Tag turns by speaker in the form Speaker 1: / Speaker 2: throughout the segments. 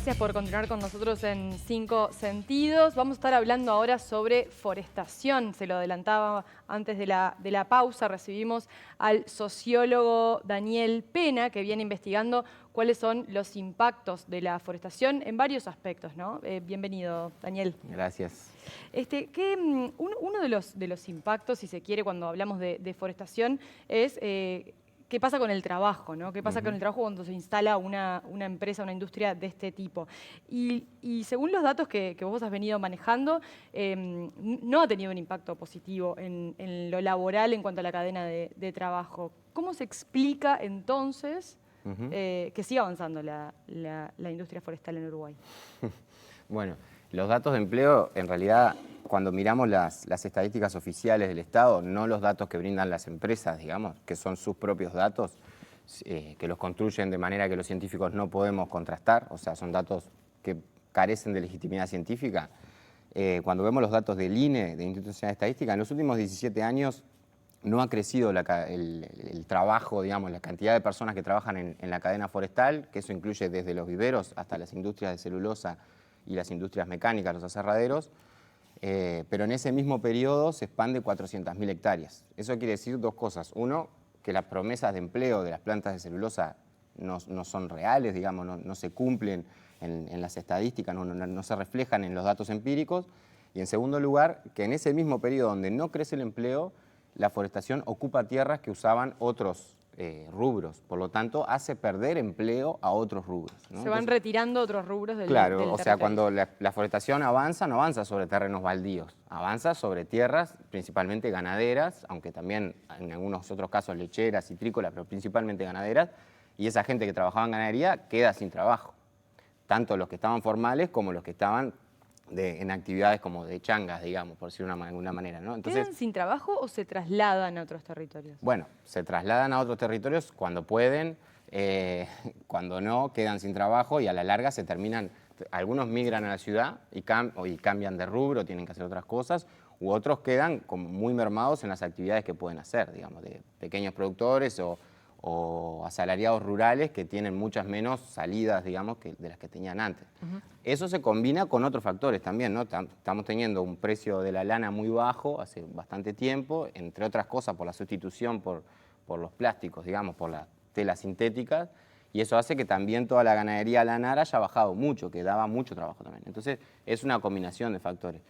Speaker 1: Gracias por continuar con nosotros en Cinco Sentidos. Vamos a estar hablando ahora sobre forestación. Se lo adelantaba antes de la pausa. Recibimos al sociólogo Daniel Pena, que viene investigando cuáles son los impactos de la forestación en varios aspectos, ¿no? Bienvenido, Daniel.
Speaker 2: Gracias.
Speaker 1: Uno de los impactos, si se quiere, cuando hablamos de deforestación es qué pasa con el trabajo, ¿no? ¿Qué pasa con el trabajo cuando se instala una empresa, una industria de este tipo? Y según los datos que vos has venido manejando, no ha tenido un impacto positivo en lo laboral en cuanto a la cadena de trabajo. ¿Cómo se explica entonces que siga avanzando la industria forestal en Uruguay?
Speaker 2: Bueno, los datos de empleo, en realidad, cuando miramos las estadísticas oficiales del Estado, no los datos que brindan las empresas, digamos, que son sus propios datos, que los construyen de manera que los científicos no podemos contrastar, o sea, son datos que carecen de legitimidad científica. Cuando vemos los datos del INE, de Instituto Nacional de Estadística, en los últimos 17 años no ha crecido el trabajo, digamos, la cantidad de personas que trabajan en la cadena forestal, que eso incluye desde los viveros hasta las industrias de celulosa y las industrias mecánicas, los aserraderos, pero en ese mismo periodo se expande 400.000 hectáreas. Eso quiere decir dos cosas. Uno, que las promesas de empleo de las plantas de celulosa no son reales, digamos, no se cumplen en las estadísticas, no se reflejan en los datos empíricos. Y en segundo lugar, que en ese mismo periodo donde no crece el empleo, la forestación ocupa tierras que usaban otros rubros, por lo tanto hace perder empleo a otros rubros, ¿no?
Speaker 1: Se van retirando otros rubros del
Speaker 2: Claro,
Speaker 1: territorio.
Speaker 2: o sea, cuando la forestación avanza, no avanza sobre terrenos baldíos, avanza sobre tierras principalmente ganaderas, aunque también en algunos otros casos lecheras, citrícolas, pero principalmente ganaderas, y esa gente que trabajaba en ganadería queda sin trabajo, tanto los que estaban formales como los que estaban en actividades como de changas, digamos, por decirlo de alguna manera, ¿no? Entonces,
Speaker 1: ¿Quedan sin trabajo o se trasladan a otros territorios?
Speaker 2: bueno, se trasladan a otros territorios cuando pueden, cuando no, quedan sin trabajo y a la larga se terminan, algunos migran a la ciudad y cambian de rubro, tienen que hacer otras cosas, u otros quedan como muy mermados en las actividades que pueden hacer, digamos, de pequeños productores o asalariados rurales que tienen muchas menos salidas, digamos, de las que tenían antes. Eso se combina con otros factores también, ¿no? Estamos teniendo un precio de la lana muy bajo hace bastante tiempo, entre otras cosas por la sustitución por los plásticos, digamos, por las telas sintéticas, y eso hace que también toda la ganadería lanar haya bajado mucho, que daba mucho trabajo también. Entonces, es una combinación de factores.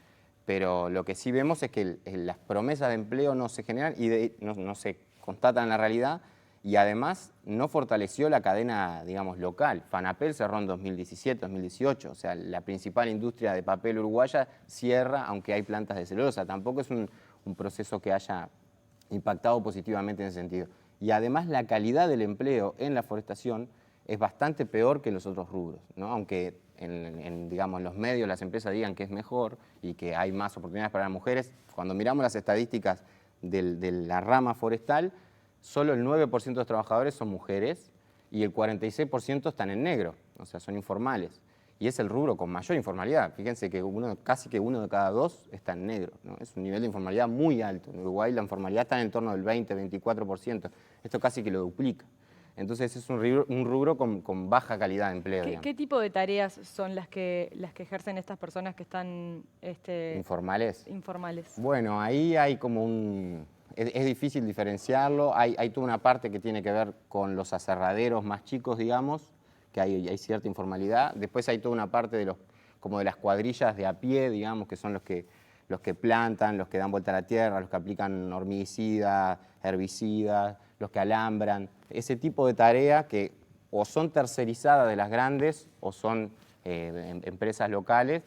Speaker 2: Pero lo que sí vemos es que las promesas de empleo no se generan y no se constatan en la realidad, y además no fortaleció la cadena, digamos, local. Fanapel cerró en 2017, 2018, o sea, la principal industria de papel uruguaya cierra, aunque hay plantas de celulosa. Tampoco es un proceso que haya impactado positivamente en ese sentido. Y además la calidad del empleo en la forestación es bastante peor que en los otros rubros, ¿no? Aunque digamos, en los medios las empresas digan que es mejor y que hay más oportunidades para las mujeres, cuando miramos las estadísticas de la rama forestal, solo el 9% de los trabajadores son mujeres y el 46% están en negro, o sea, son informales. Y es el rubro con mayor informalidad. Fíjense que casi que uno de cada dos está en negro, ¿no? Es un nivel de informalidad muy alto. En Uruguay la informalidad está en el torno del 20-24%. Esto casi que lo duplica. Entonces es un rubro con baja calidad de empleo.
Speaker 1: ¿Qué tipo de tareas son las que ejercen estas personas que están
Speaker 2: informales? Bueno, ahí hay como es difícil diferenciarlo. Hay toda una parte que tiene que ver con los aserraderos más chicos, digamos, que hay cierta informalidad. Después hay toda una parte como de las cuadrillas de a pie, digamos, que son los que plantan, los que dan vuelta a la tierra, los que aplican hormicidas, herbicidas, los que alambran. Ese tipo de tareas que o son tercerizadas de las grandes o son empresas locales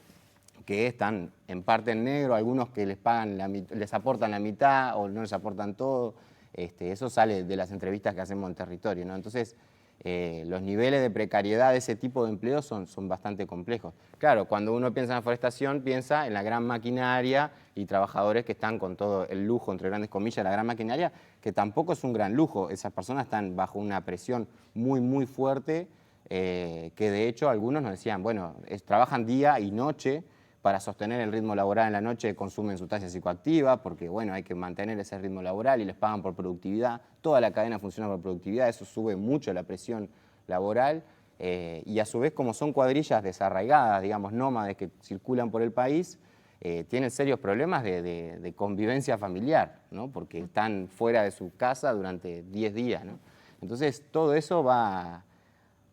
Speaker 2: que están en parte en negro, algunos que les aportan la mitad o no les aportan todo. Eso sale de las entrevistas que hacemos en territorio, ¿no? Entonces, los niveles de precariedad de ese tipo de empleos son bastante complejos. Claro, cuando uno piensa en la forestación, piensa en la gran maquinaria y trabajadores que están con todo el lujo, entre grandes comillas, de la gran maquinaria, que tampoco es un gran lujo. Esas personas están bajo una presión muy, muy fuerte, que de hecho algunos nos decían, bueno, trabajan día y noche para sostener el ritmo laboral. En la noche consumen sustancias psicoactivas porque, bueno, hay que mantener ese ritmo laboral y les pagan por productividad. Toda la cadena funciona por productividad, eso sube mucho la presión laboral. y a su vez, como son cuadrillas desarraigadas, digamos, nómades que circulan por el país, tienen serios problemas de convivencia familiar, ¿no? Porque están fuera de su casa durante 10 días, ¿no? Entonces, todo eso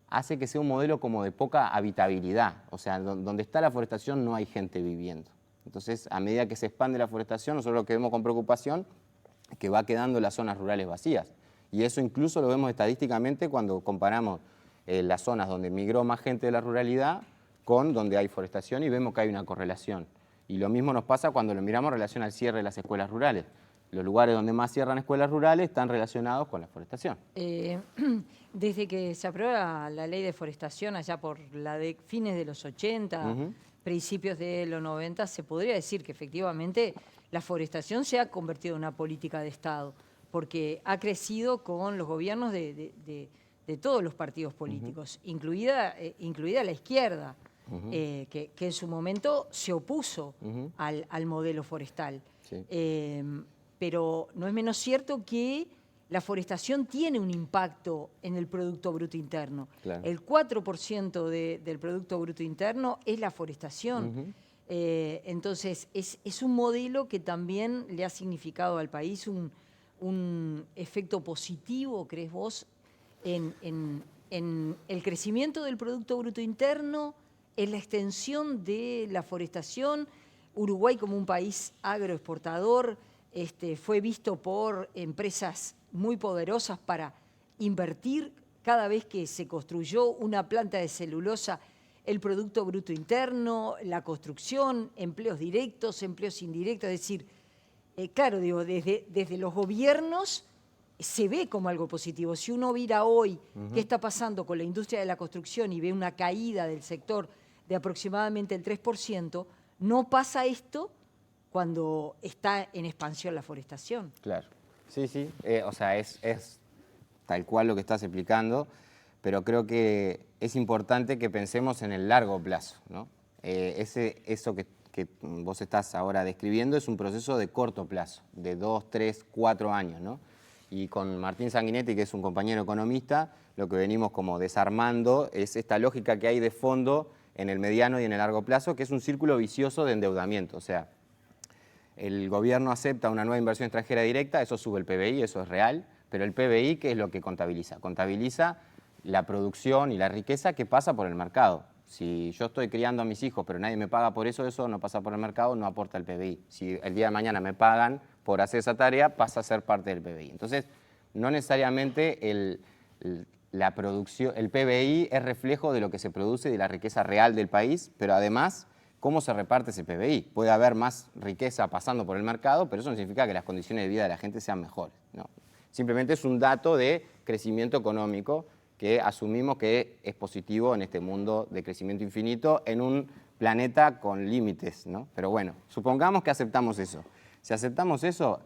Speaker 2: hace que sea un modelo como de poca habitabilidad. O sea, donde está la forestación no hay gente viviendo. Entonces, a medida que se expande la forestación, nosotros lo que vemos con preocupación es que va quedando las zonas rurales vacías. Y eso incluso lo vemos estadísticamente cuando comparamos las zonas donde migró más gente de la ruralidad con donde hay forestación y vemos que hay una correlación. Y lo mismo nos pasa cuando lo miramos en relación al cierre de las escuelas rurales. Los lugares donde más cierran escuelas rurales están relacionados con la forestación.
Speaker 3: Desde que se aprueba la ley de forestación allá por fines de los 80, principios de los 90, se podría decir que efectivamente la forestación se ha convertido en una política de Estado, porque ha crecido con los gobiernos de todos los partidos políticos, incluida la izquierda, que en su momento se opuso al modelo forestal.
Speaker 2: Sí.
Speaker 3: Pero no es menos cierto que la forestación tiene un impacto en el Producto Bruto Interno.
Speaker 2: Claro.
Speaker 3: El 4% del Producto Bruto Interno es la forestación. Entonces, es un modelo que también le ha significado al país un efecto positivo, ¿crees vos, en el crecimiento del Producto Bruto Interno, en la extensión de la forestación? Uruguay, como un país agroexportador, fue visto por empresas muy poderosas para invertir cada vez que se construyó una planta de celulosa, el Producto Bruto Interno, la construcción, empleos directos, empleos indirectos. Es decir, claro, digo, desde los gobiernos se ve como algo positivo. Si uno mira hoy qué está pasando con la industria de la construcción y ve una caída del sector de aproximadamente el 3%, no pasa esto cuando está en expansión la forestación.
Speaker 2: Claro, sí, sí, o sea, es tal cual lo que estás explicando, pero creo que es importante que pensemos en el largo plazo, ¿no? Eso que vos estás ahora describiendo es un proceso de corto plazo, de 2, 3, 4 años, ¿no? Y con Martín Sanguinetti, que es un compañero economista, lo que venimos como desarmando es esta lógica que hay de fondo en el mediano y en el largo plazo, que es un círculo vicioso de endeudamiento. O sea, el gobierno acepta una nueva inversión extranjera directa, eso sube el PBI, eso es real, pero el PBI, ¿qué es lo que contabiliza? Contabiliza la producción y la riqueza que pasa por el mercado. Si yo estoy criando a mis hijos, pero nadie me paga por eso, eso no pasa por el mercado, no aporta el PBI. Si el día de mañana me pagan por hacer esa tarea, pasa a ser parte del PBI. Entonces, no necesariamente la producción, el PBI es reflejo de lo que se produce y de la riqueza real del país, pero además, ¿cómo se reparte ese PBI? Puede haber más riqueza pasando por el mercado, pero eso no significa que las condiciones de vida de la gente sean mejores, ¿no? Simplemente es un dato de crecimiento económico que asumimos que es positivo en este mundo de crecimiento infinito, en un planeta con límites, ¿no? Pero bueno, supongamos que aceptamos eso. Si aceptamos eso,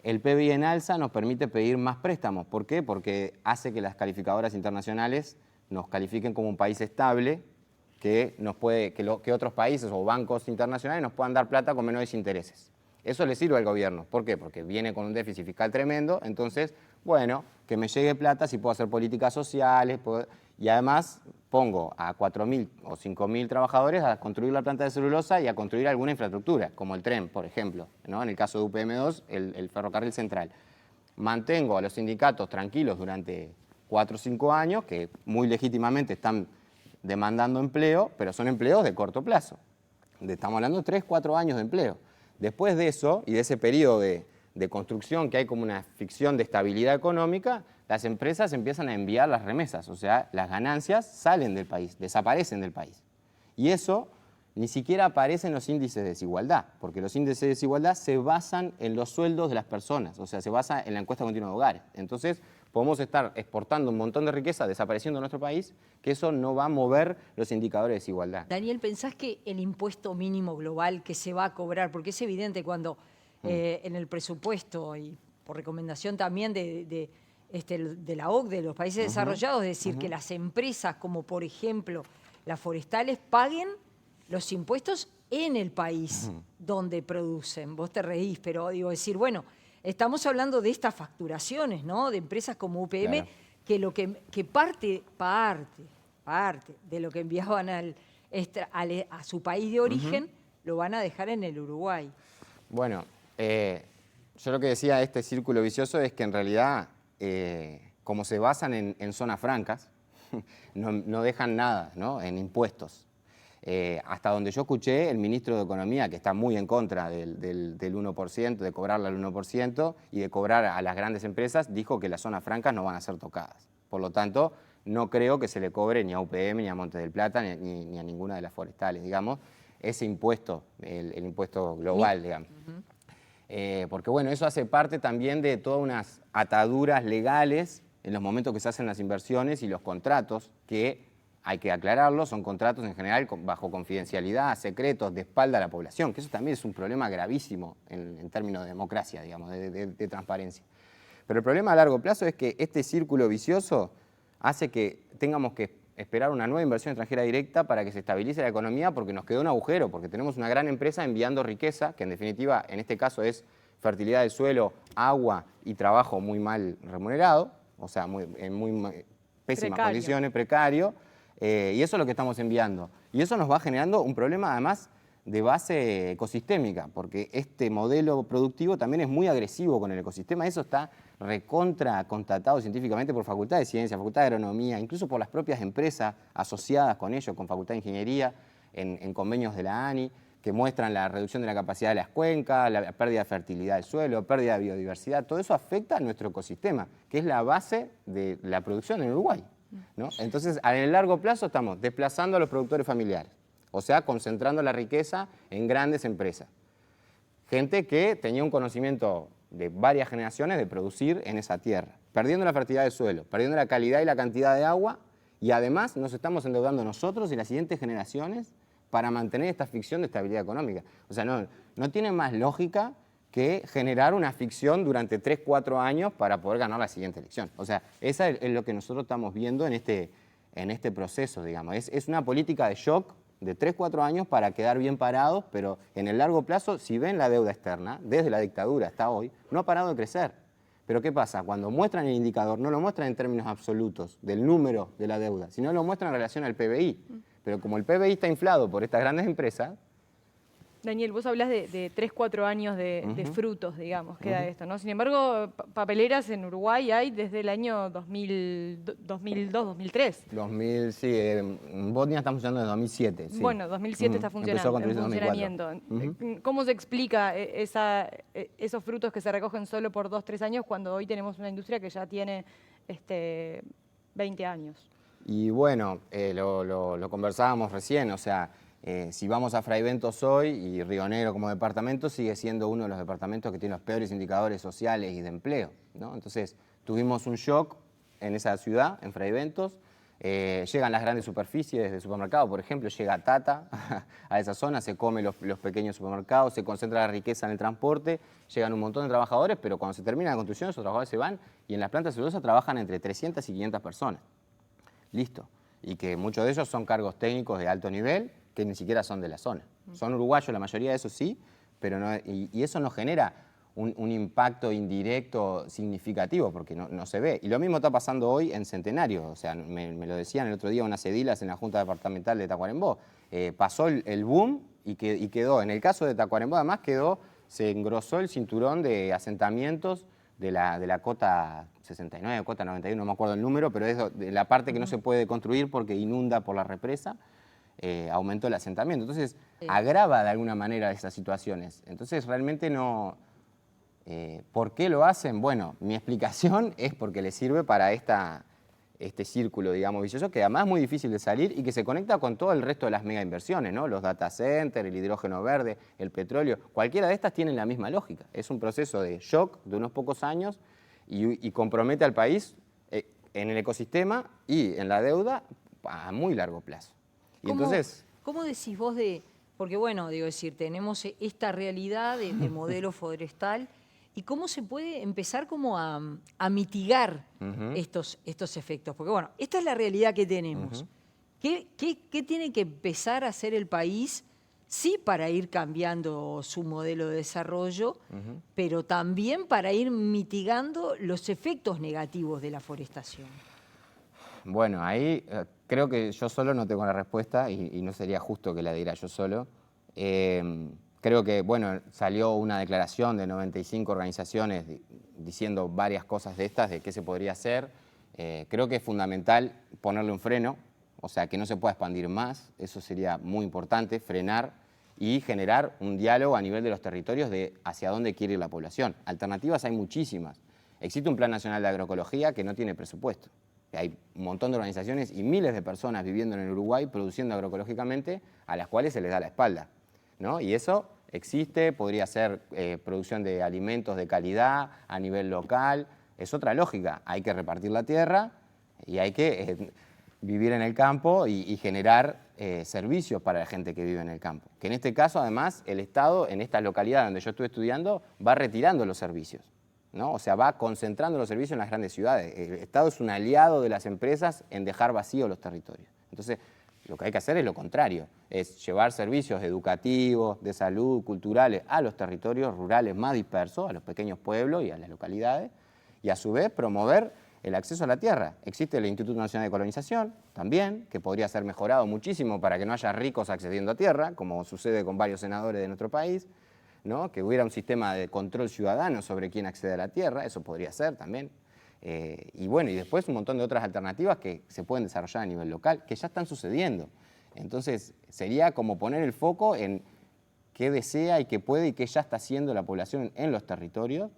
Speaker 2: el PBI en alza nos permite pedir más préstamos. ¿Por qué? Porque hace que las calificadoras internacionales nos califiquen como un país estable, que otros países o bancos internacionales nos puedan dar plata con menores intereses. Eso le sirve al gobierno. ¿Por qué? Porque viene con un déficit fiscal tremendo, entonces, bueno, que me llegue plata si puedo hacer políticas sociales, y además pongo a 4.000 o 5.000 trabajadores a construir la planta de celulosa y a construir alguna infraestructura, como el tren, por ejemplo, ¿no? En el caso de UPM2, el ferrocarril central. Mantengo a los sindicatos tranquilos durante 4 o 5 años, que muy legítimamente están demandando empleo, pero son empleos de corto plazo. Estamos hablando de 3, 4 años de empleo. Después de eso, y de ese periodo de construcción que hay como una ficción de estabilidad económica, las empresas empiezan a enviar las remesas, o sea, las ganancias salen del país, desaparecen del país. Y eso ni siquiera aparece en los índices de desigualdad, porque los índices de desigualdad se basan en los sueldos de las personas, o sea, se basa en la encuesta continua de hogares. Entonces, podemos estar exportando un montón de riqueza, desapareciendo en nuestro país, que eso no va a mover los indicadores de desigualdad.
Speaker 3: Daniel, ¿pensás que el impuesto mínimo global que se va a cobrar, porque es evidente cuando en el presupuesto y por recomendación también de la OCDE, de los países desarrollados, es decir, que las empresas como por ejemplo las forestales paguen los impuestos en el país donde producen? Vos te reís, pero digo, decir, bueno, estamos hablando de estas facturaciones, ¿no? De empresas como UPM, claro, que parte parte de lo que enviaban a su país de origen, lo van a dejar en el Uruguay.
Speaker 2: Bueno, yo lo que decía de este círculo vicioso es que en realidad, como se basan en zonas francas, no dejan nada, ¿no?, en impuestos. Hasta donde yo escuché, el ministro de Economía, que está muy en contra del 1%, de cobrarle al 1% y de cobrar a las grandes empresas, dijo que las zonas francas no van a ser tocadas. Por lo tanto, no creo que se le cobre ni a UPM, ni a Montes del Plata, ni a ninguna de las forestales, digamos, ese impuesto, el impuesto global, digamos. Porque bueno, eso hace parte también de todas unas ataduras legales en los momentos que se hacen las inversiones y los contratos, que hay que aclararlo, son contratos en general bajo confidencialidad, secretos, de espalda a la población, que eso también es un problema gravísimo en términos de democracia, digamos, de transparencia. Pero el problema a largo plazo es que este círculo vicioso hace que tengamos que esperar una nueva inversión extranjera directa para que se estabilice la economía, porque nos quedó un agujero, porque tenemos una gran empresa enviando riqueza, que en definitiva en este caso es fertilidad del suelo, agua y trabajo muy mal remunerado, o sea, en muy pésimas condiciones, precario, y eso es lo que estamos enviando. Y eso nos va generando un problema además de base ecosistémica, porque este modelo productivo también es muy agresivo con el ecosistema. Eso está recontra constatado científicamente por Facultad de Ciencia, Facultad de Agronomía, incluso por las propias empresas asociadas con ello, con Facultad de Ingeniería, en convenios de la ANI, que muestran la reducción de la capacidad de las cuencas, la pérdida de fertilidad del suelo, pérdida de biodiversidad. Todo eso afecta a nuestro ecosistema, que es la base de la producción en Uruguay, ¿no? Entonces, en el largo plazo estamos desplazando a los productores familiares, o sea, concentrando la riqueza en grandes empresas. Gente que tenía un conocimiento de varias generaciones de producir en esa tierra, perdiendo la fertilidad del suelo, perdiendo la calidad y la cantidad de agua, y además nos estamos endeudando nosotros y las siguientes generaciones para mantener esta ficción de estabilidad económica. O sea, no tiene más lógica que generar una ficción durante 3, 4 años para poder ganar la siguiente elección. O sea, esa es lo que nosotros estamos viendo en este proceso, digamos. Es una política de shock de 3, 4 años para quedar bien parados, pero en el largo plazo, si ven la deuda externa, desde la dictadura hasta hoy, no ha parado de crecer. Pero ¿qué pasa? Cuando muestran el indicador, no lo muestran en términos absolutos del número de la deuda, sino lo muestran en relación al PBI. Pero como el PBI está inflado por estas grandes empresas...
Speaker 1: Daniel, vos hablás de 3, 4 años de frutos, digamos, que da esto, ¿no? Sin embargo, papeleras en Uruguay hay desde el año 2002, 2003.
Speaker 2: 2000, sí, en Botnia estamos hablando de 2007. Sí.
Speaker 1: Bueno, 2007 está funcionando, en funcionamiento. ¿Cómo se explica esos frutos que se recogen solo por 2, 3 años cuando hoy tenemos una industria que ya tiene 20 años?
Speaker 2: Y bueno, lo conversábamos recién, o sea, si vamos a Fray Bentos hoy, y Río Negro como departamento sigue siendo uno de los departamentos que tiene los peores indicadores sociales y de empleo, ¿no? Entonces, tuvimos un shock en esa ciudad, en Fray Bentos, llegan las grandes superficies de supermercados, por ejemplo, llega Tata a esa zona, se come los pequeños supermercados, se concentra la riqueza en el transporte, llegan un montón de trabajadores, pero cuando se termina la construcción, esos trabajadores se van y en las plantas celulosas trabajan entre 300 y 500 personas. Listo. Y que muchos de ellos son cargos técnicos de alto nivel que ni siquiera son de la zona. Son uruguayos, la mayoría de esos sí, pero no, y eso no genera un impacto indirecto significativo porque no se ve. Y lo mismo está pasando hoy en Centenario. O sea, me lo decían el otro día unas edilas en la Junta Departamental de Tacuarembó. Pasó el boom y quedó, en el caso de Tacuarembó además se engrosó el cinturón de asentamientos de la cota 69, cota 91, no me acuerdo el número, pero es de la parte que no se puede construir porque inunda por la represa, aumentó el asentamiento. Entonces, agrava de alguna manera esas situaciones. Entonces, realmente no... ¿Por qué lo hacen? Bueno, mi explicación es porque les sirve para este círculo, digamos, vicioso, que además es muy difícil de salir y que se conecta con todo el resto de las mega inversiones, ¿no? Los data centers, el hidrógeno verde, el petróleo, cualquiera de estas tienen la misma lógica. Es un proceso de shock de unos pocos años y compromete al país en el ecosistema y en la deuda a muy largo plazo. Y entonces...
Speaker 3: ¿Cómo decís vos de...? Porque bueno, digo, decir, tenemos esta realidad de modelo forestal y cómo se puede empezar como a mitigar estos efectos. Porque bueno, esta es la realidad que tenemos. ¿Qué tiene que empezar a hacer el país? Sí, para ir cambiando su modelo de desarrollo, pero también para ir mitigando los efectos negativos de la forestación.
Speaker 2: Bueno, ahí creo que yo solo no tengo la respuesta y no sería justo que la diera yo solo. Creo que, bueno, salió una declaración de 95 organizaciones diciendo varias cosas de estas, de qué se podría hacer. Creo que es fundamental ponerle un freno, o sea, que no se pueda expandir más, eso sería muy importante, frenar y generar un diálogo a nivel de los territorios de hacia dónde quiere ir la población. Alternativas hay muchísimas. Existe un Plan Nacional de Agroecología que no tiene presupuesto. Hay un montón de organizaciones y miles de personas viviendo en el Uruguay produciendo agroecológicamente a las cuales se les da la espalda, ¿no? Y eso existe, podría ser producción de alimentos de calidad a nivel local. Es otra lógica, hay que repartir la tierra y hay que vivir en el campo y generar servicios para la gente que vive en el campo. Que en este caso, además, el Estado, en esta localidad donde yo estuve estudiando, va retirando los servicios, ¿no? O sea, va concentrando los servicios en las grandes ciudades. El Estado es un aliado de las empresas en dejar vacíos los territorios. Entonces, lo que hay que hacer es lo contrario, es llevar servicios educativos, de salud, culturales a los territorios rurales más dispersos, a los pequeños pueblos y a las localidades, y a su vez promover el acceso a la tierra. Existe el Instituto Nacional de Colonización también, que podría ser mejorado muchísimo para que no haya ricos accediendo a tierra, como sucede con varios senadores de nuestro país, ¿no? Que hubiera un sistema de control ciudadano sobre quién accede a la tierra, eso podría ser también. Y bueno, y después un montón de otras alternativas que se pueden desarrollar a nivel local, que ya están sucediendo. Entonces, sería como poner el foco en qué desea y qué puede y qué ya está haciendo la población en los territorios,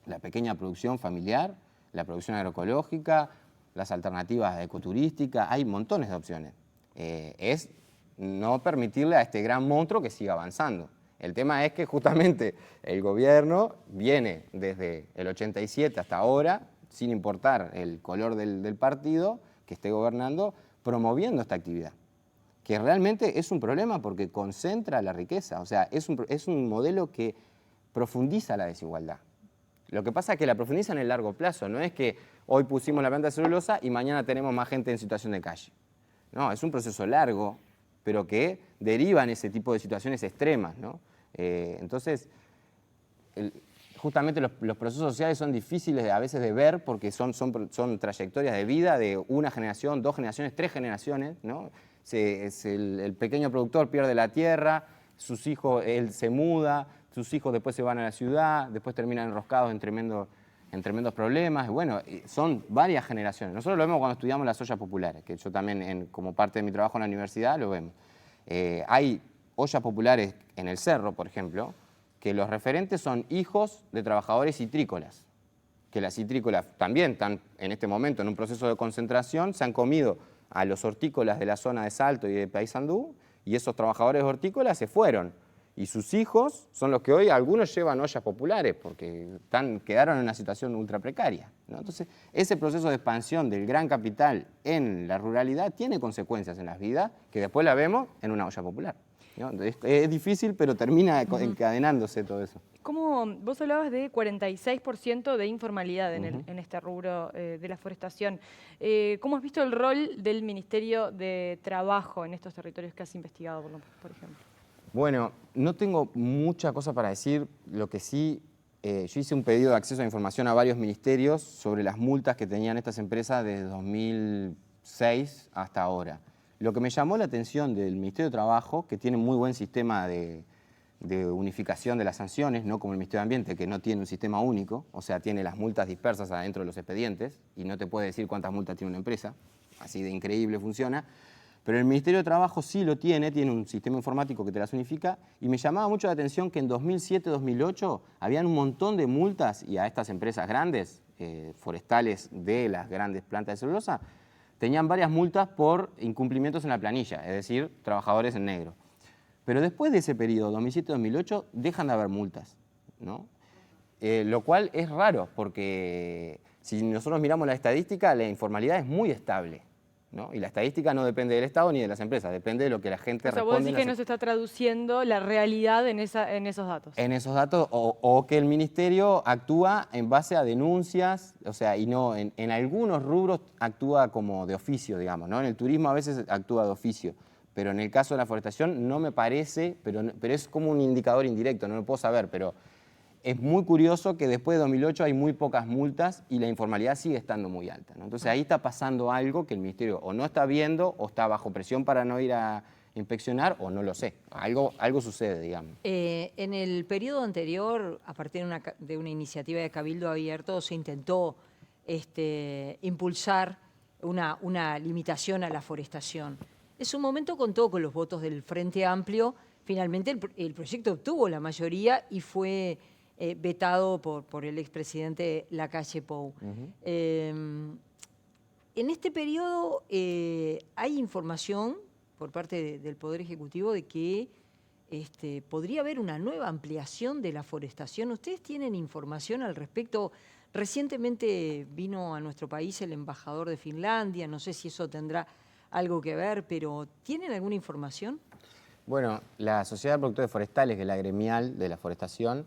Speaker 2: la pequeña producción familiar, la producción agroecológica, las alternativas ecoturísticas, hay montones de opciones. Es no permitirle a este gran monstruo que siga avanzando. El tema es que justamente el gobierno viene desde el 87 hasta ahora, sin importar el color del partido que esté gobernando, promoviendo esta actividad, que realmente es un problema porque concentra la riqueza, o sea, es un modelo que profundiza la desigualdad. Lo que pasa es que la profundiza en el largo plazo, no es que hoy pusimos la planta de celulosa y mañana tenemos más gente en situación de calle. No, es un proceso largo, pero que deriva en ese tipo de situaciones extremas, ¿no? Entonces, justamente los procesos sociales son difíciles a veces de ver porque son trayectorias de vida de una generación, 2 generaciones, 3 generaciones, ¿no? El pequeño productor pierde la tierra, sus hijos, él se muda, sus hijos después se van a la ciudad, después terminan enroscados en tremendos problemas. Bueno, son varias generaciones. Nosotros lo vemos cuando estudiamos las ollas populares, que yo también, como parte de mi trabajo en la universidad, lo vemos. Hay ollas populares en el cerro, por ejemplo, que los referentes son hijos de trabajadores citrícolas, que las citrícolas también están en este momento en un proceso de concentración, se han comido a los hortícolas de la zona de Salto y de Paysandú, y esos trabajadores hortícolas se fueron. Y sus hijos son los que hoy algunos llevan ollas populares porque quedaron en una situación ultra precaria, ¿no? Entonces, ese proceso de expansión del gran capital en la ruralidad tiene consecuencias en las vidas que después la vemos en una olla popular, ¿no? Es difícil, pero termina encadenándose todo eso.
Speaker 1: ¿Cómo, vos hablabas de 46% de informalidad en este rubro de la forestación? ¿Cómo has visto el rol del Ministerio de Trabajo en estos territorios que has investigado, por ejemplo?
Speaker 2: Bueno, no tengo mucha cosa para decir, lo que sí, yo hice un pedido de acceso a información a varios ministerios sobre las multas que tenían estas empresas desde 2006 hasta ahora. Lo que me llamó la atención del Ministerio de Trabajo, que tiene muy buen sistema de unificación de las sanciones, no como el Ministerio de Ambiente, que no tiene un sistema único, o sea, tiene las multas dispersas adentro de los expedientes y no te puede decir cuántas multas tiene una empresa, así de increíble funciona. Pero el Ministerio de Trabajo sí lo tiene un sistema informático que te las unifica, y me llamaba mucho la atención que en 2007-2008 habían un montón de multas y a estas empresas grandes, forestales de las grandes plantas de celulosa, tenían varias multas por incumplimientos en la planilla, es decir, trabajadores en negro. Pero después de ese periodo, 2007-2008, dejan de haber multas, ¿no? Lo cual es raro, porque si nosotros miramos la estadística, la informalidad es muy estable, ¿no? Y la estadística no depende del Estado ni de las empresas, depende de lo que la gente responde.
Speaker 1: O sea, vos decís que no se está traduciendo la realidad en esos datos.
Speaker 2: En esos datos, o que el Ministerio actúa en base a denuncias, o sea, y no, en algunos rubros actúa como de oficio, digamos, ¿no? En el turismo a veces actúa de oficio, pero en el caso de la forestación no me parece, pero es como un indicador indirecto, no lo puedo saber, pero es muy curioso que después de 2008 hay muy pocas multas y la informalidad sigue estando muy alta, ¿no? Entonces ahí está pasando algo que el Ministerio o no está viendo o está bajo presión para no ir a inspeccionar o no lo sé. Algo sucede, digamos.
Speaker 3: En el periodo anterior, a partir de una iniciativa de Cabildo Abierto, se intentó impulsar una limitación a la forestación. En su momento contó con los votos del Frente Amplio. Finalmente el proyecto obtuvo la mayoría y fue vetado por el expresidente Lacalle Pou. En este periodo hay información por parte del Poder Ejecutivo de que podría haber una nueva ampliación de la forestación. ¿Ustedes tienen información al respecto? Recientemente vino a nuestro país el embajador de Finlandia, no sé si eso tendrá algo que ver, pero ¿tienen alguna información?
Speaker 2: Bueno, la Sociedad de Productores Forestales, que es la gremial de la forestación,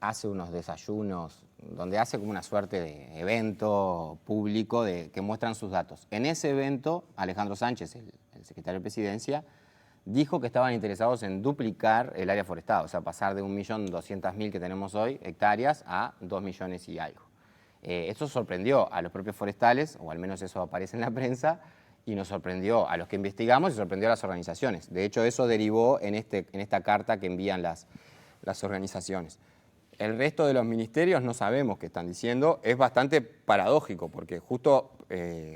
Speaker 2: hace unos desayunos donde hace como una suerte de evento público que muestran sus datos. En ese evento, Alejandro Sánchez, el secretario de Presidencia, dijo que estaban interesados en duplicar el área forestada, o sea, pasar de 1.200.000 que tenemos hoy, hectáreas, a 2 millones y algo. Eso sorprendió a los propios forestales, o al menos eso aparece en la prensa, y nos sorprendió a los que investigamos y sorprendió a las organizaciones. De hecho, eso derivó en esta carta que envían las organizaciones. El resto de los ministerios no sabemos qué están diciendo. Es bastante paradójico porque justo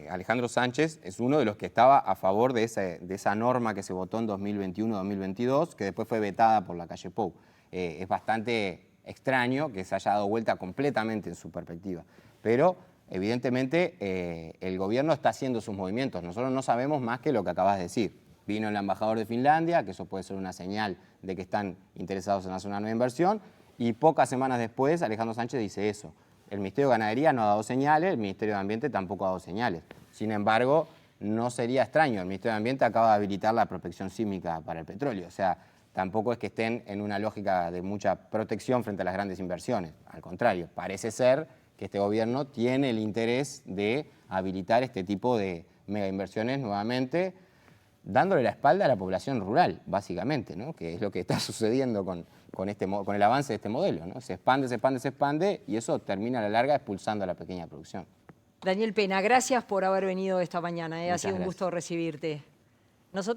Speaker 2: Alejandro Sánchez es uno de los que estaba a favor de esa norma que se votó en 2021-2022, que después fue vetada por Lacalle Pou. Es bastante extraño que se haya dado vuelta completamente en su perspectiva. Pero evidentemente el gobierno está haciendo sus movimientos. Nosotros no sabemos más que lo que acabas de decir. Vino el embajador de Finlandia, que eso puede ser una señal de que están interesados en hacer una nueva inversión. Y pocas semanas después, Alejandro Sánchez dice eso. El Ministerio de Ganadería no ha dado señales, el Ministerio de Ambiente tampoco ha dado señales. Sin embargo, no sería extraño. El Ministerio de Ambiente acaba de habilitar la protección sísmica para el petróleo. O sea, tampoco es que estén en una lógica de mucha protección frente a las grandes inversiones. Al contrario, parece ser que este gobierno tiene el interés de habilitar este tipo de mega inversiones nuevamente, dándole la espalda a la población rural, básicamente, ¿no? Que es lo que está sucediendo con el avance de este modelo, ¿no? Se expande y eso termina a la larga expulsando a la pequeña producción.
Speaker 3: Daniel Pena, gracias por haber venido esta mañana. Ha sido un
Speaker 2: Muchas
Speaker 3: gusto recibirte.